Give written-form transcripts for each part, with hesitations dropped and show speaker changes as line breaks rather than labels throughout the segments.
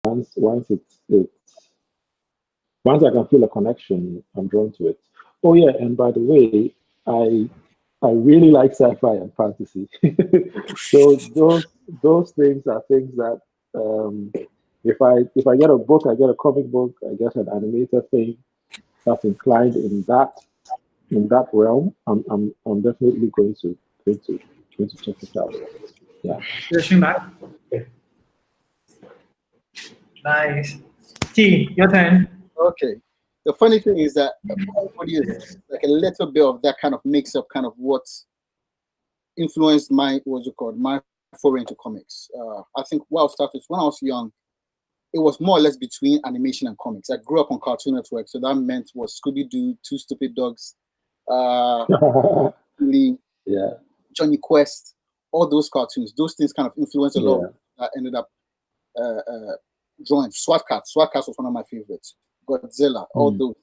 once once I can feel a connection, I'm drawn to it. Oh yeah, and by the way, I really like sci-fi and fantasy. So those things are things that um, if I get a book, I get a comic book, I get an animated thing that's inclined in that realm, I'm definitely going to going to check it out. Yeah.
Pushing back. Nice. T, your turn.
Okay. The funny thing is that everybody is like a little bit of that kind of mix up kind of what influenced my my foray into comics. I think what I started when I was young, it was more or less between animation and comics. I grew up on Cartoon Network, so that meant was Scooby Doo, Two Stupid Dogs,
Yeah.
Johnny Quest, all those cartoons. Those things kind of influenced a lot. That ended up drawing. SWAT Cats. SWAT Cats was one of my favorites. Godzilla, all those.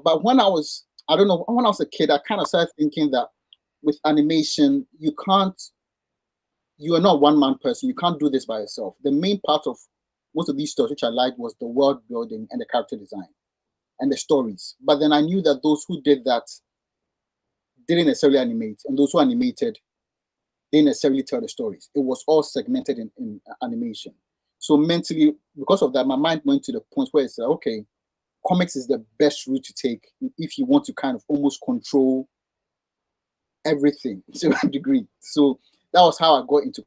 But when I don't know, when I was a kid, I kind of started thinking that with animation, you are not one man person. You can't do this by yourself. The main part of most of these stories, which I liked, was the world building and the character design and the stories. But then I knew that those who did that didn't necessarily animate, and those who animated didn't necessarily tell the stories. It was all segmented in animation. So mentally, because of that, my mind went to the point where it's like, okay, comics is the best route to take if you want to kind of almost control everything to a degree. So that was how I got into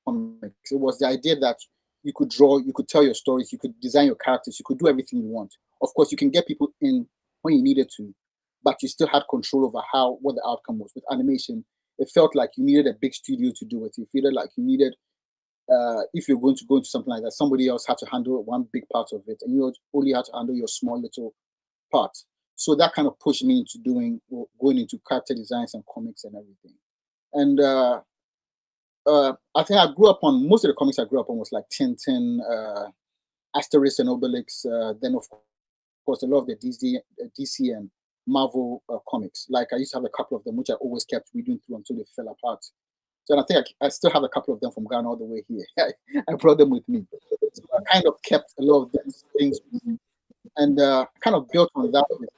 comics. It was the idea that you could draw, you could tell your stories, you could design your characters, you could do everything you want. Of course, you can get people in when you needed to, but you still had control over what the outcome was. With animation, it felt like you needed a big studio to do it. You felt like you needed, if you're going to go into something like that, somebody else had to handle one big part of it, and you only had to handle your small little part. So that kind of pushed me into going into character designs and comics and everything. And I think I grew up on, most of the comics I grew up on was like Tintin, Asterix and Obelix. Then of course a lot of the DC and Marvel comics. Like I used to have a couple of them, which I always kept reading through until they fell apart. So I think I still have a couple of them from Ghana all the way here. I brought them with me. So I kind of kept a lot of these things with me. And kind of built on that with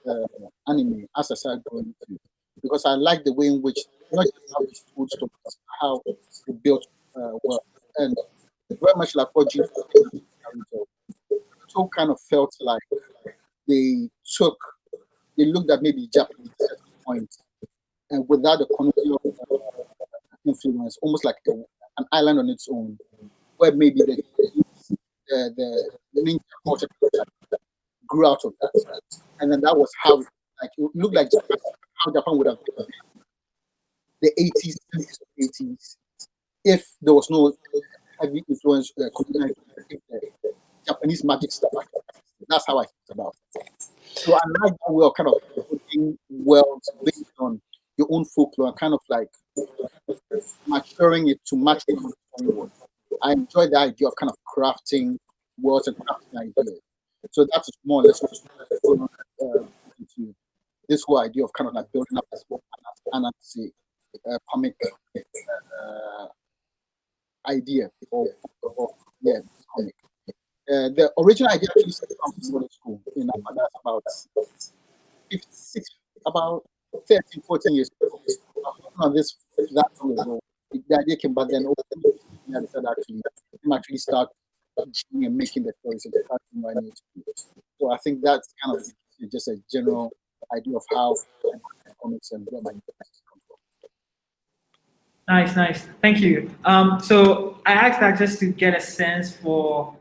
anime as I started going through. Because I like the way in which, not just how it's told stories, how they built work. And very much like what you so kind of felt like they looked at maybe Japanese at some point, and without the community of influence, almost like an island on its own, where maybe the ninja culture grew out of that, and then that was how, like, it looked like how Japan would have been the 80s, 80s, if there was no heavy influence, if the Japanese magic stuff. That's how I think about it. So I like that way of kind of putting worlds based on your own folklore and kind of like maturing it to match the world. I enjoy the idea of kind of crafting worlds and crafting ideas. So that's more or less into this whole idea of kind of like building up this whole fantasy comic idea of comic. The original idea actually started from school in about 13, 14 years ago. On this that long ago, the idea came, but then I said actually start drawing and making the stories and the I need to do. So I think that's kind of just a general idea of how comics and where my interest come from.
Nice. Thank you. So I asked that just to get a sense for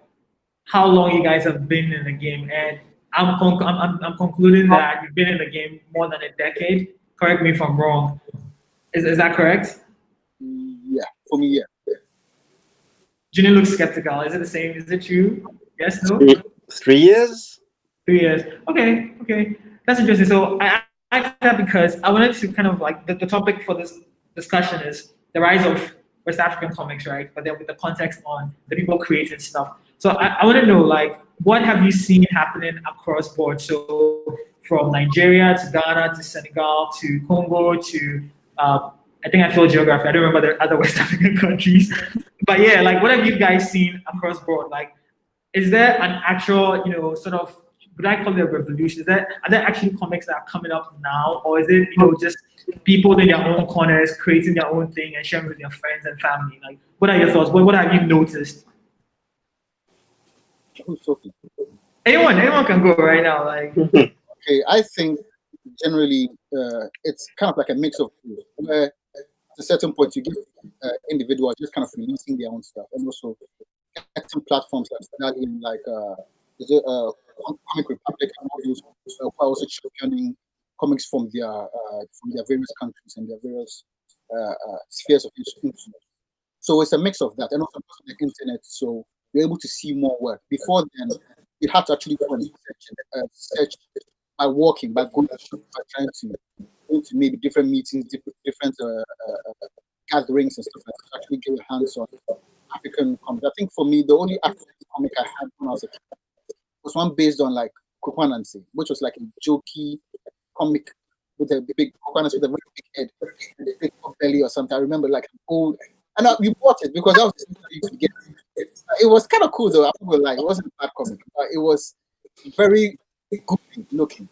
how long you guys have been in the game, and I'm concluding that you've been in the game more than a decade. Correct me if I'm wrong. Is that correct?
Yeah, for me, yeah.
Junior looks skeptical. Is it the same? Is it true? Yes, no?
3 years?
3 years. Okay. That's interesting. So I asked that because I wanted to kind of like, the topic for this discussion is the rise of West African comics, right? But then with the context on the people creating stuff. So I want to know, like, what have you seen happening across board? So from Nigeria to Ghana to Senegal to Congo to, I think I failed geography. I don't remember the other West African countries. But yeah, like, what have you guys seen across board? Like, is there an actual, sort of, would I call it a revolution? Are there actually comics that are coming up now, or is it, just people in their own corners creating their own thing and sharing with their friends and family? Like, what are your thoughts? What have you noticed? Anyone can go right now. Like,
okay, I think generally it's kind of like a mix of two, where at a certain point you get individuals just kind of releasing their own stuff, and also acting platforms like Comic Republic and others who are also championing comics from their various countries and their various spheres of influence. So it's a mix of that, and also the internet. So you're able to see more work. Before then, you had to actually go and search by walking, by going to shop, by trying to go to maybe different meetings, different gatherings and stuff like that, to actually get your hands on African comics. I think for me, the only African comic I had when I was a kid was one based on like Kukwanansi, which was like a jokey comic with a big Kukwanansi with a very big head and a big belly or something. I remember like an old, and we bought it because that was the you could get. It was kind of cool though. I would like it wasn't a bad comic, but it was very good looking.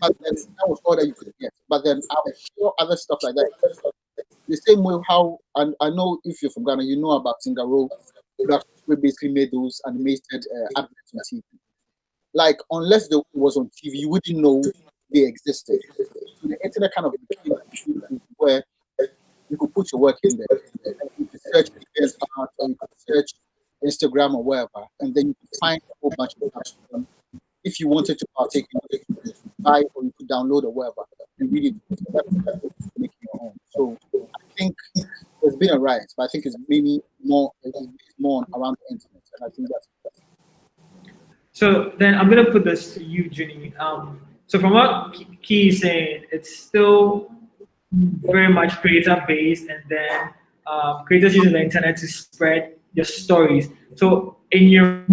But then that was all that you could get. But then I was sure other stuff like that. The same way how, and I know if you're from Ghana, you know about Singaro. We basically made those animated adverts on TV. Like, unless it was on TV, you wouldn't know they existed. So the internet kind of became where you could put your work in there. And you could search videos art, or you could search Instagram or wherever, and then you could find a whole bunch of them. If you wanted to partake in it, you could buy or you could download or whatever and read it, make your own. So I think there's been a rise, but I think it's really more around the internet, and I think that's.
So then I'm gonna put this to you, Ginny. So from what Key is saying, it's still very much creator based, and then creators using the internet to spread your stories. So in your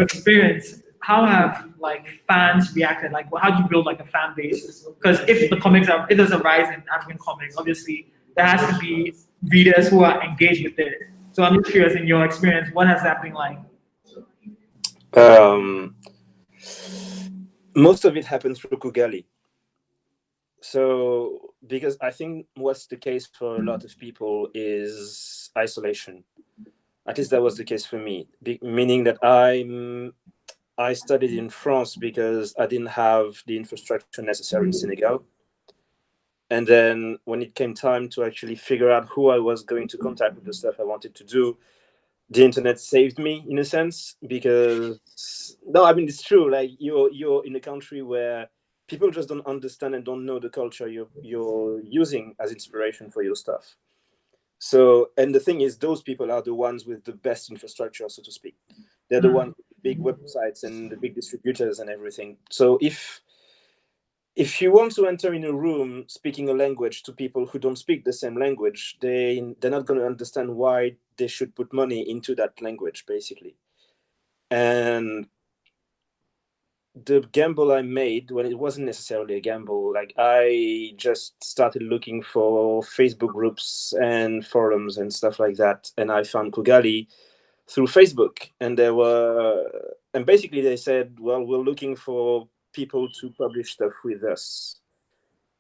experience, how have like fans reacted? Like, how do you build like a fan base? Because if there's a rise in African comics, obviously there has to be readers who are engaged with it. So I'm just curious, in your experience, what has that been like?
Most of it happens through Kugali. So, because I think what's the case for a lot of people is isolation. At least that was the case for me, meaning that I studied in France because I didn't have the infrastructure necessary in Senegal. And then when it came time to actually figure out who I was going to contact with the stuff I wanted to do, the internet saved me in a sense, because no, I mean, it's true. Like you're in a country where people just don't understand and don't know the culture you're using as inspiration for your stuff. So, and the thing is, those people are the ones with the best infrastructure, so to speak. They're the ones with the big websites and the big distributors and everything. So if you want to enter in a room speaking a language to people who don't speak the same language, they're not going to understand why they should put money into that language, basically. And the gamble I made, when it wasn't necessarily a gamble, like I just started looking for Facebook groups and forums and stuff like that, and I found Kugali through Facebook, and basically they said, well, we're looking for people to publish stuff with us.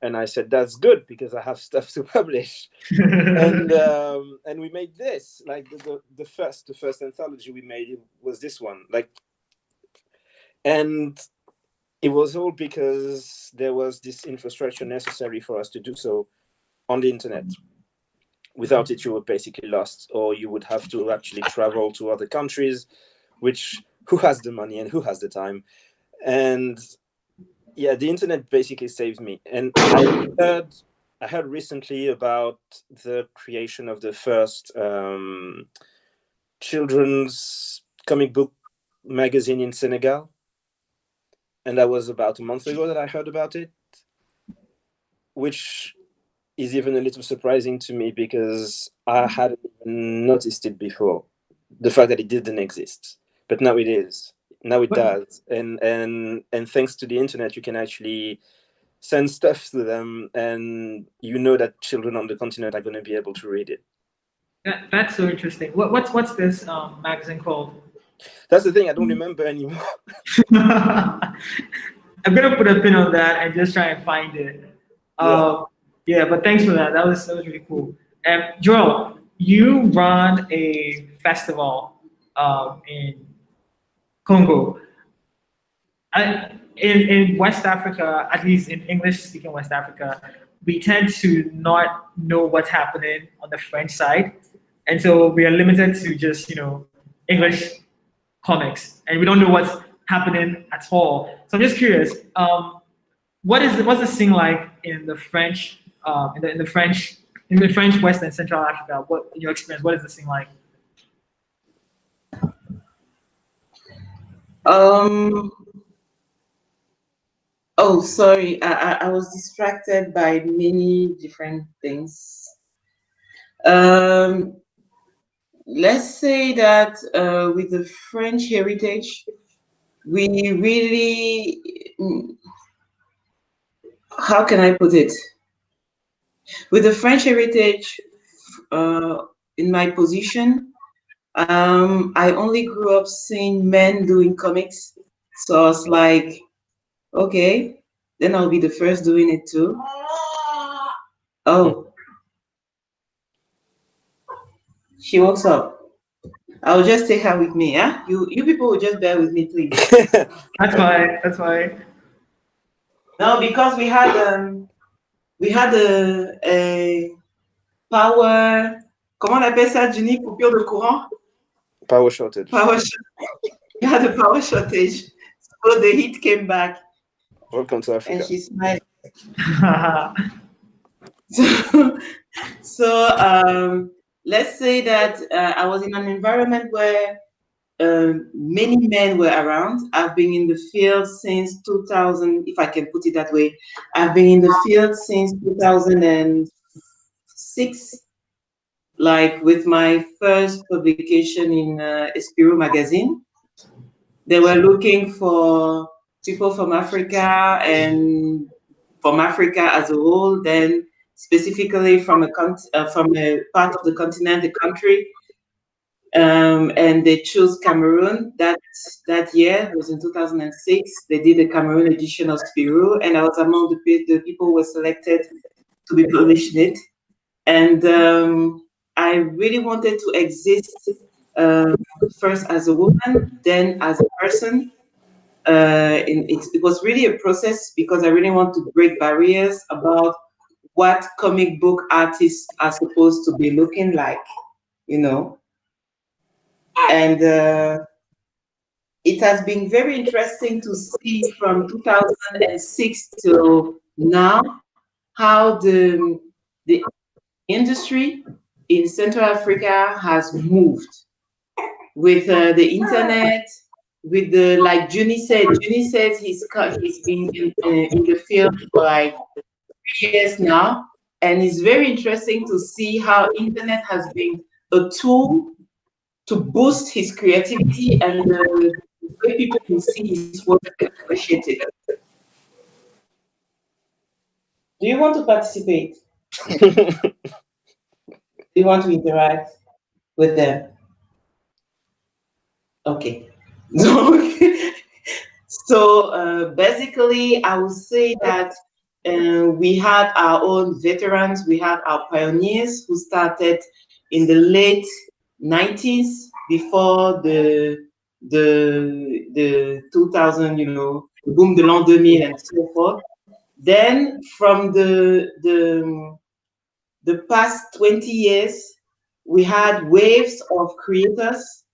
And I said, that's good, because I have stuff to publish. And we made this, like the first anthology we made was this one, like, and it was all because there was this infrastructure necessary for us to do so on the internet. Without it, you were basically lost, or you would have to actually travel to other countries, which who has the money and who has the time? And yeah, the internet basically saved me. And I heard recently about the creation of the first children's comic book magazine in Senegal. And that was about a month ago that I heard about it, which is even a little surprising to me because I hadn't even noticed it before, the fact that it didn't exist. But now it is. Now it does. And thanks to the internet, you can actually send stuff to them, and you know that children on the continent are going to be able to read it.
That's so interesting. What's this magazine called?
That's the thing. I don't remember anymore.
I'm gonna put a pin on that and just try and find it. Yeah, but thanks for that. That was really cool. And Joel, you run a festival in Congo. In West Africa, at least in English-speaking West Africa, we tend to not know what's happening on the French side, and so we are limited to just English comics, and we don't know what's happening at all. So I'm just curious, what's the scene like in the French, in the French West and Central Africa? What, in your experience, what is the scene like?
Oh, sorry, I was distracted by many different things. Let's say that with the French heritage, we really, how can I put it? With the French heritage, in my position, I only grew up seeing men doing comics. So I was like, okay, then I'll be the first doing it too. Oh, she wakes up. I'll just take her with me, yeah? You people will just bear with me, please.
That's fine.
No, because we had a power, comment on appelle ça, Jenny, coupure de courant?
Power shortage.
We had a power shortage. So the heat came back.
Welcome to Africa.
And she smiled. So let's say that I was in an environment where many men were around. I've been in the field since 2000, if I can put it that way. I've been in the field since 2006, like with my first publication in Espiro magazine. They were looking for people from Africa and from Africa as a whole, then specifically from a part of the continent, the country. And they chose Cameroon. That year, it was in 2006. They did the Cameroon edition of Spirou, and I was among the people who were selected to be published in it. And I really wanted to exist first as a woman, then as a person. It was really a process because I really want to break barriers about what comic book artists are supposed to be looking like, And it has been very interesting to see from 2006 till now how the industry in Central Africa has moved with the internet, with the, like Junie said he's been in the field for like 3 years now, and it's very interesting to see how internet has been a tool to boost his creativity and the way people can see his work appreciated. Do you want to participate? Do you want to interact with them? Okay. So basically, I would say that we had our own veterans, we had our pioneers who started in the late 90s before the 2000, boom de l'an 2000 and so forth. Then from the past 20 years, we had waves of creators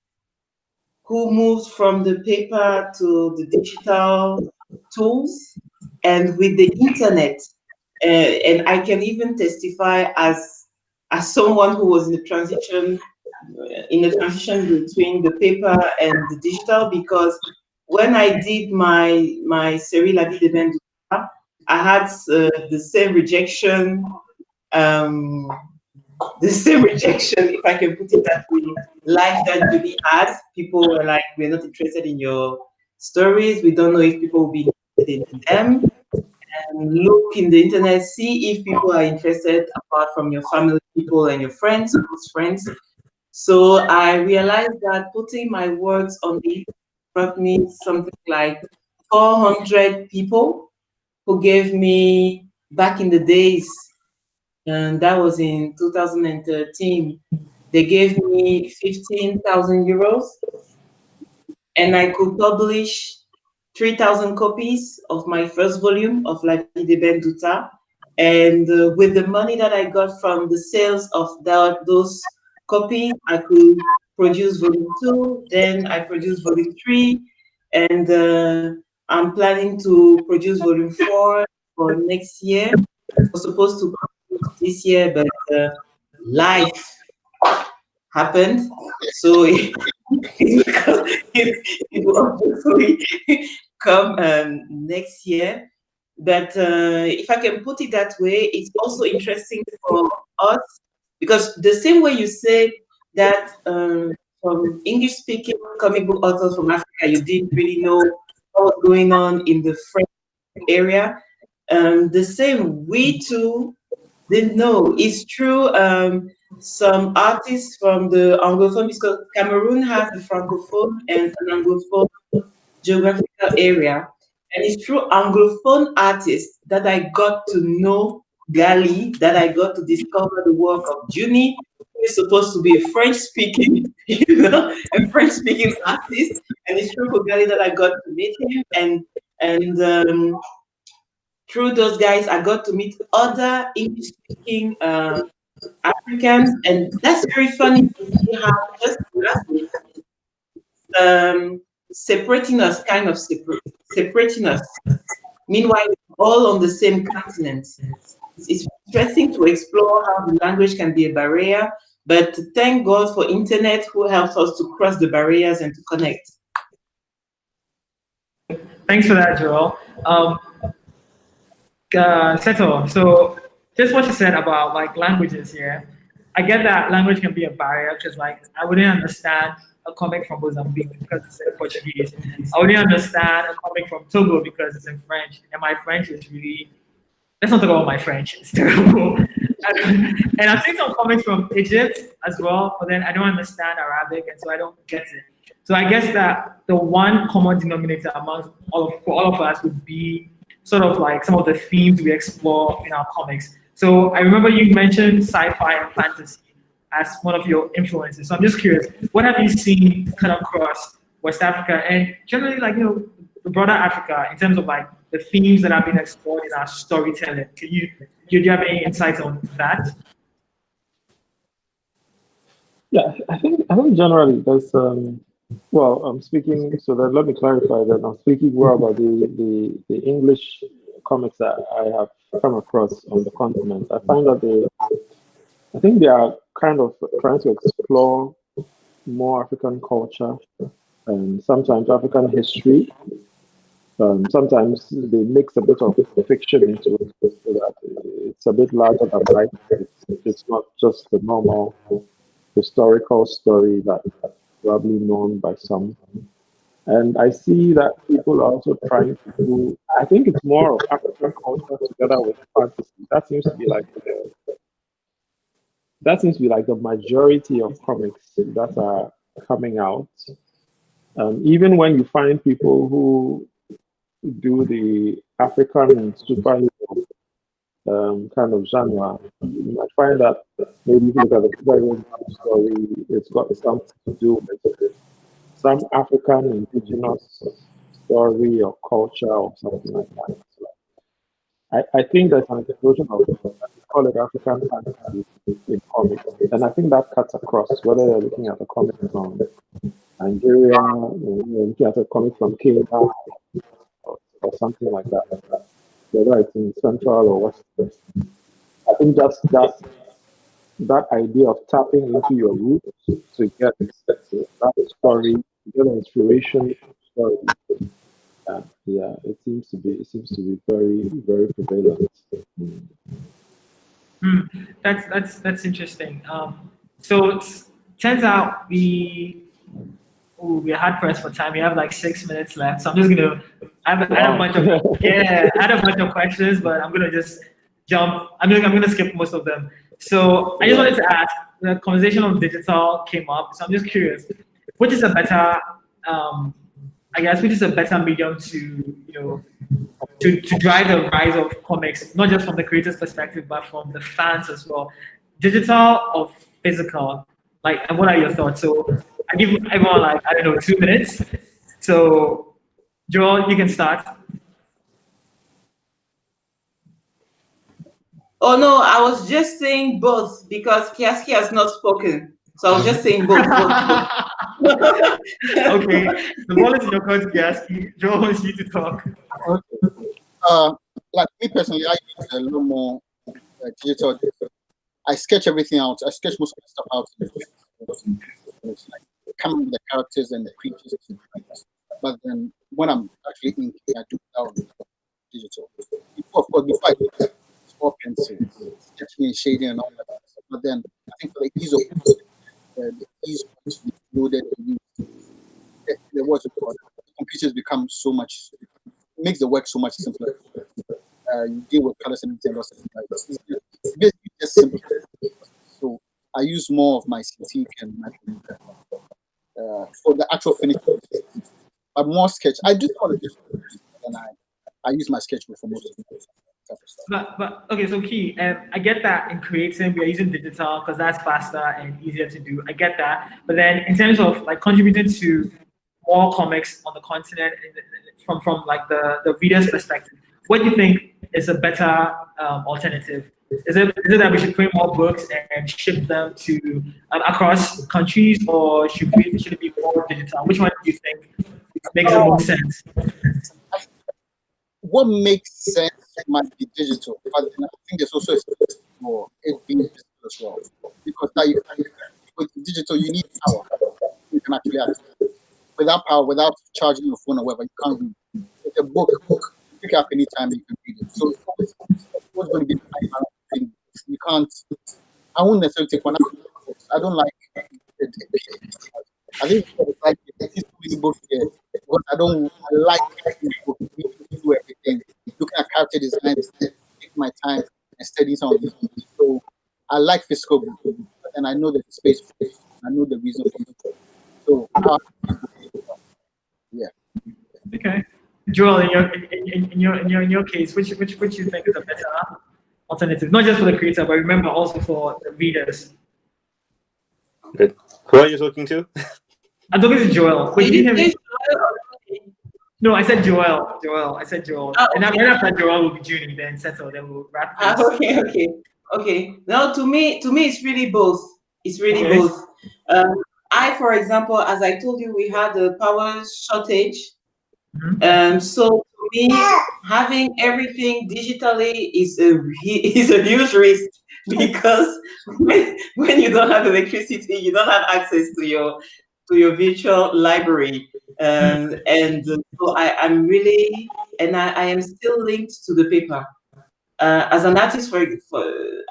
who moved from the paper to the digital tools, and with the internet. And I can even testify as someone who was in the transition between the paper and the digital, because when I did my série La Vie de Ben Douta, I had the same rejection, if I can put it that way, like that Julie had. People were like, we're not interested in your stories. We don't know if people will be interested in them. And look in the internet, see if people are interested apart from your family, people and your friends, close friends. So I realized that putting my words on it brought me something like 400 people who gave me back in the days, and that was in 2013. They gave me 15,000 euros, and I could publish 3,000 copies of my first volume of La Vie de Ben Douta. And with the money that I got from the sales of those copies, I could produce volume 2, then I produced volume 3, and I'm planning to produce volume 4 for next year. I was supposed to come this year, but life happened, so it will hopefully come next year. But if I can put it that way, it's also interesting for us, because the same way you said that from English-speaking comic book authors from Africa, you didn't really know what was going on in the French area. The same, we too didn't know. It's true. Some artists from the Anglophone, because Cameroon has the Francophone and an Anglophone geographical area. And it's through Anglophone artists that I got to know Gali, that I got to discover the work of Juni, who is supposed to be a French-speaking, a French-speaking artist. And it's through Gali that I got to meet him. And through those guys, I got to meet other English-speaking Africans, and that's very funny to see how just last week, separating us, kind of separating us. Meanwhile, all on the same continent. It's interesting to explore how the language can be a barrier, but thank God for internet, who helps us to cross the barriers and to connect.
Thanks for that, Joel. Seto, so just what you said about like languages here, I get that language can be a barrier, because like I wouldn't understand a comic from Mozambique because it's in Portuguese. I wouldn't understand a comic from Togo because it's in French, and my French is really, let's not talk about my French, it's terrible. And I've seen some comics from Egypt as well, but then I don't understand Arabic, and so I don't get it. So I guess that the one common denominator amongst for all of us would be sort of like some of the themes we explore in our comics. So I remember you mentioned sci-fi and fantasy as one of your influences. So I'm just curious, what have you seen cut across West Africa and generally, like, the broader Africa in terms of like the themes that have been explored in our storytelling? Do you have any insights on that?
Yeah, I think generally there's well, I'm speaking, so then let me clarify that I'm speaking more about the English comics that I have come across on the continent. I find that I think they are kind of trying to explore more African culture and sometimes African history. Sometimes they mix a bit of fiction into it so that it's a bit larger than life. It's not just the normal historical story that probably known by some. And I see that people are also trying to do, I think it's more of African culture together with fantasy. That seems to be like the majority of comics that are coming out. Even when you find people who do the African superhero kind of genre, you might find that maybe if you look at the superhero story, it's got something to do with some African indigenous story or culture or something like that. So I think there's an explosion of, we call it African fantasy in comics, and I think that cuts across, whether you're looking at a comic from Nigeria, you're looking at a comic from Kenya, or something like that, whether it's in Central or Western. I think just that idea of tapping into your roots to get that story, to get an inspiration story. Yeah, it seems to be very, very prevalent.
That's interesting. So it turns out we're hard pressed for time. We have like 6 minutes left, so I'm just gonna add a bunch of questions, but I'm gonna just jump. I'm gonna skip most of them. So I just wanted to ask, the conversation of digital came up, so I'm just curious, which is a better, I guess, which is a better medium to, to drive the rise of comics, not just from the creator's perspective, but from the fans as well, digital or physical? Like, and what are your thoughts? So I give everyone, like, I don't know, 2 minutes. So Joel, you can start.
Oh no, I was just saying both because Kiaski has not spoken. So I was just saying both.
Okay, the ball is in your court, Kiaski. Joel wants you to talk.
Okay. Like me personally, I use a little more digital. I sketch everything out. I sketch most of the stuff out. It's like coming with the characters and the creatures. But then when I'm actually inking, I do that digital. Of course, before I do that, it's all pencil, sketching and shading and all that stuff. But then I think for the ease of the ease of loaded, the what's it called? The computers become so much. It makes the work so much simpler. You deal with colors and everything else. It's basically just simple. So I use more of my CT and my for the actual finish. But more sketch. I do all the different, and I use my sketchbook for most of the type of stuff.
But okay, so Key, I get that in creating we are using digital because that's faster and easier to do. I get that, but then in terms of like contributing to more comics on the continent from like the reader's perspective, what do you think is a better alternative? Is it that we should print more books and ship them to across countries, or should it be more digital? Which one do you think makes the most sense?
What makes sense might be digital, but I think there's also a space for it being digital as well. Because now with digital, you need power. You can actually access it. Without power, without charging your phone or whatever, you can't read. It's a book. Pick up anytime you can read it. So it's always going to be time. You can't. I won't necessarily take one out. I don't like it. I think it's like there's too many books here because I like writing books. To do everything. Looking at character design, take my time and study some of these things. So I like physical books, and I know there's a space for it. I know the reason for it. So yeah.
Okay. Joel, in your case, which you think is a better alternative, not just for the creator, but remember also for the readers?
Good. Who are you talking to?
I'm talking to Joel. Wait,
Did
you
you
hear me?
say Joel?
No, I said Joel. I said Joel.
Oh,
and
okay.
then after Joel will be Junie, then settle, then we'll wrap this.
Okay. No, to me, it's really both. It's really
Okay.
both. For example, as I told you, we had a power shortage.
Mm-hmm.
So to me, having everything digitally is a huge risk because when you don't have electricity, you don't have access to your virtual library. And so I'm really, and I am still linked to the paper. As an artist,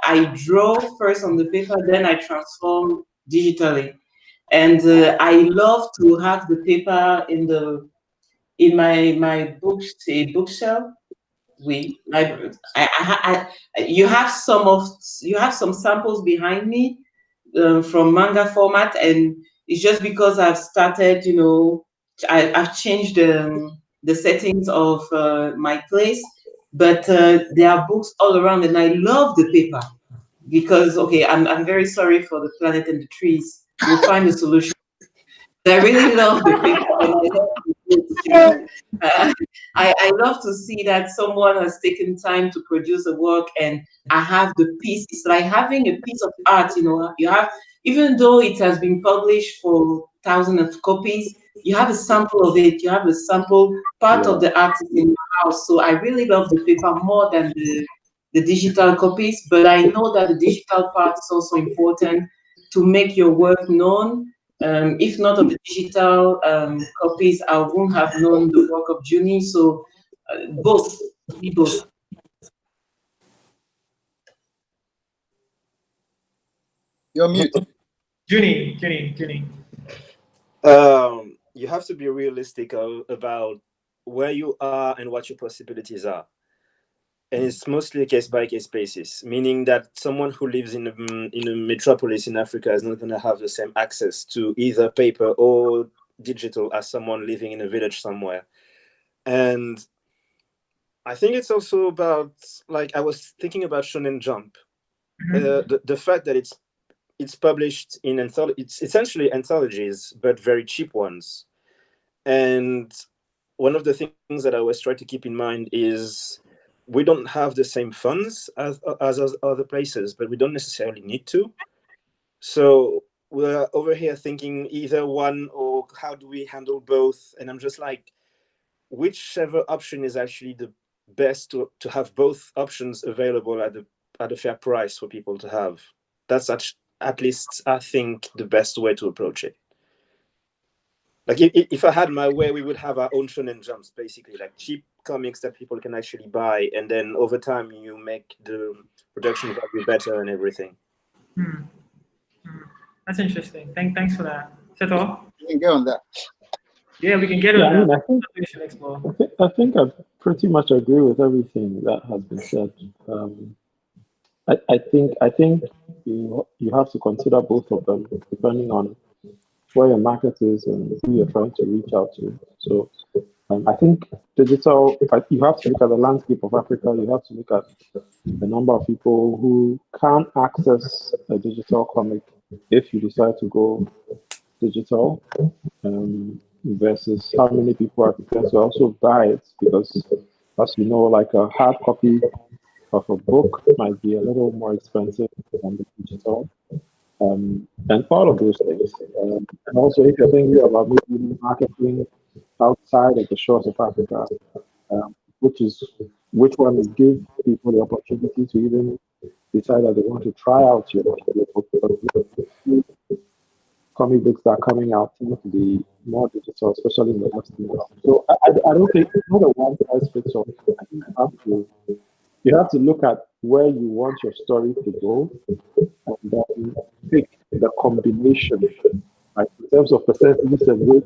I draw first on the paper, then I transform digitally. And I love to have the paper in my bookshelf. You have some samples behind me from manga format, and it's just because I've started, I've changed the settings of my place, but there are books all around, and I love the paper because I'm very sorry for the planet and the trees. We'll find a solution. I really love the paper. I love to see that someone has taken time to produce a work, and I have the piece. It's like having a piece of art. You have, even though it has been published for thousands of copies, you have a sample of it. You have a sample part of the art in your house. So I really love the paper more than the digital copies. But I know that the digital part is also important to make your work known. If not of the digital copies, I wouldn't have known the work of Junie. So both.
You're muted.
Junie.
You have to be realistic about where you are and what your possibilities are. and it's mostly a case-by-case basis, meaning that someone who lives in a metropolis in Africa is not going to have the same access to either paper or digital as someone living in a village somewhere. And I think it's also about, like, I was thinking about Shonen Jump. The fact that it's published in it's essentially anthologies, but very cheap ones. And one of the things that I always try to keep in mind is we don't have the same funds as other places, but we don't necessarily need to. So we're over here thinking either one or how do we handle both? And I'm just like, whichever option is actually the best to have both options available at a fair price for people to have. That's at least, I think, the best way to approach it. Like if I had my way, we would have our own Shonen Jumps, basically, like cheap comics that people can actually buy, and then over time you make the production value better and everything.
That's interesting. Thanks for that. Seto?
You can get on that.
Yeah, we can get on that.
I think I pretty much agree with everything that has been said. I think you have to consider both of them depending on where your market is and who you're trying to reach out to. So I think digital, you have to look at the landscape of Africa. You have to look at the number of people who can access a digital comic if you decide to go digital, versus how many people are prepared to also buy it, because as you know, like a hard copy of a book might be a little more expensive than the digital. And all of those things. And also, if you're thinking about maybe marketing outside of the shores of Africa, which one is give people the opportunity to even decide that they want to try out your book. Comic books that are coming out tend to be more digital, especially in the Western world. So I don't think it's not a one size fits all. I think you have to look at where you want your story to go, and then pick the combination, like in terms of percentages and weight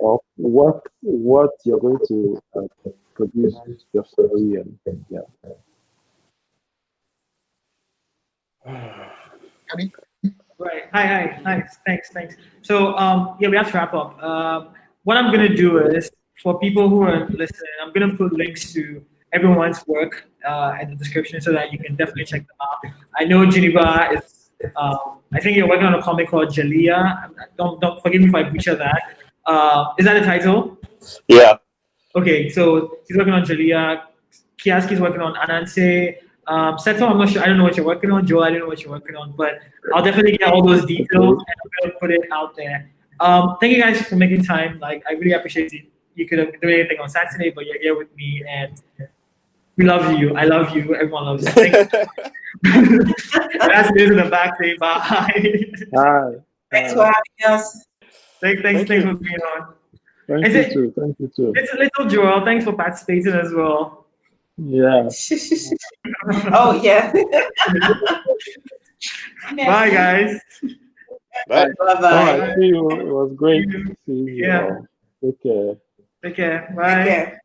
of what you're going to produce your story and yeah.
Right. Hi. Thanks. So yeah, we have to wrap up. What I'm gonna do is, for people who are listening, I'm gonna put links to everyone's work in the description so that you can definitely check them out. I know Geneva is. I think you're working on a comic called Jalea. Don't forgive me if I butcher that. Is that the title?
Yeah.
Okay, so he's working on Jalea. Kiaski's working on Ananse. Seto, I'm not sure. I don't know what you're working on. Joel, I don't know what you're working on, but I'll definitely get all those details and I'm gonna put it out there. Thank you guys for making time. Like, I really appreciate it. You could have been doing anything on Saturday, but you're here with me, and we love you. I love you. Everyone loves you. Thank you. That's Liz in the back saying bye.
Hi.
Thanks for having us.
Thanks for being on.
Thank you too.
It's a little Joel. Thanks for participating as well.
Yeah.
Oh, yeah.
Bye, guys.
Bye.
Bye-bye.
All right, see you. It was great to see you.
Yeah.
All. Take care.
Take care. Bye.
Take care.